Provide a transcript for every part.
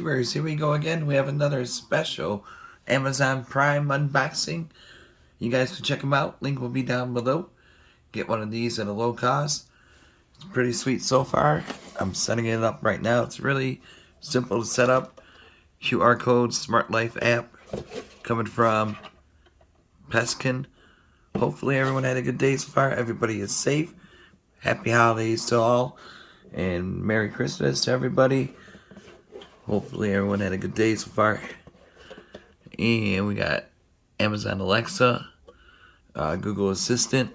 YouTubers, here we go again. We have another special Amazon Prime unboxing. You guys can check them out. Link will be down below. Get one of these at a low cost. It's pretty sweet so far. I'm setting it up right now. It's really simple to set up. QR code, Smart Life app, coming from Pesken. Hopefully everyone had a good day so far. Everybody is safe. Happy holidays to all. And Merry Christmas to everybody. Hopefully everyone had a good day so far. And we got Amazon Alexa, Google Assistant,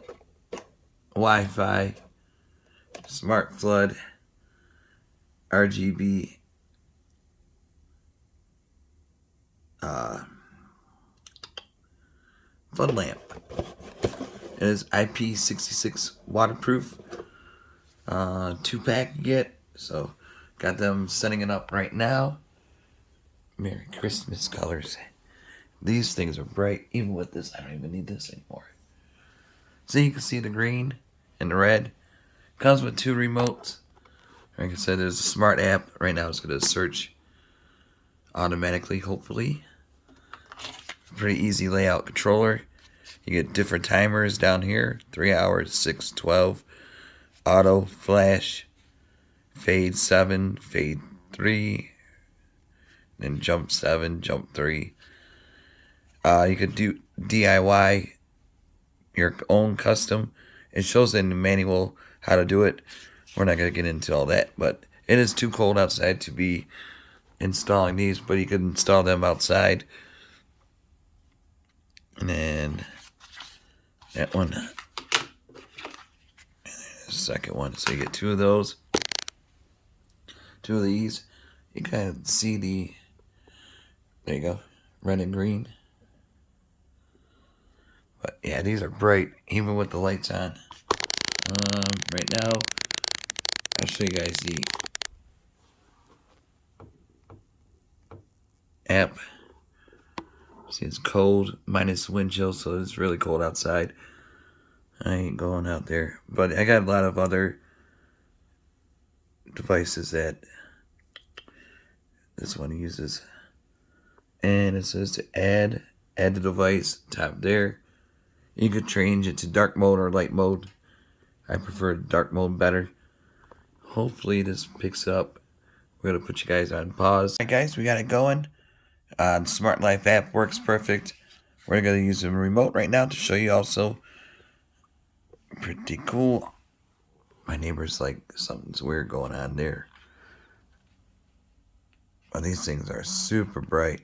Wi-Fi, Smart Flood, RGB, flood lamp. It is IP66 waterproof. 2-pack you get. So got them setting it up right now. Merry Christmas colors. These things are bright. Even with this, I don't even need this anymore. So you can see the green and the red. Comes with 2 remotes. Like I said, there's a smart app. Right now it's going to search automatically, hopefully. Pretty easy layout controller. You get different timers down here. 3 hours, 6, 12. Auto, flash, fade 7, fade 3. Then jump 7, jump 3. You could do DIY, your own custom. It shows in the manual how to do it. We're not going to get into all that, but it is too cold outside to be installing these, but you can install them outside. And then that one, and the second one, so you get 2 of those. 2 of these. You kind of see the, there you go, red and green. But yeah, these are bright, even with the lights on. Right now, I'll show you guys the app. See, it's cold, minus wind chill, so it's really cold outside. I ain't going out there. But I got a lot of other devices that this one uses. And it says to add the device, tap there. You could change it to dark mode or light mode. I prefer dark mode better. Hopefully this picks up. We're going to put you guys on pause. Alright guys, we got it going. The Smart Life app works perfect. We're going to use a remote right now to show you also. Pretty cool. My neighbor's like, something's weird going on there. But these things are super bright.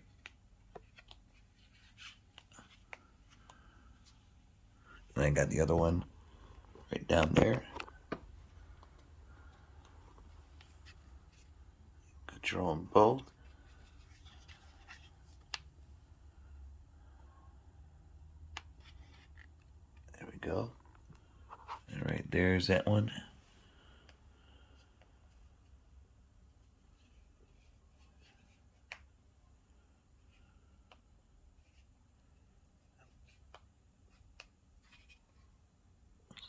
And I got the other one right down there. Control them both. There we go. And right there's that one.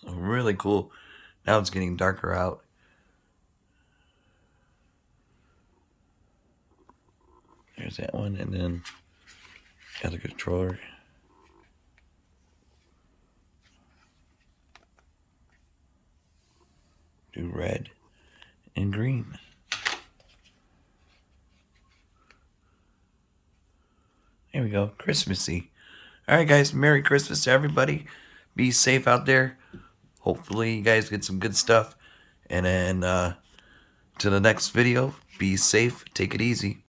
So really cool. Now it's getting darker out. There's that one, and then got the controller. Do red and green. There we go, Christmassy. Alright guys, Merry Christmas to everybody. Be safe out there. Hopefully you guys get some good stuff. And then to the next video, be safe, take it easy.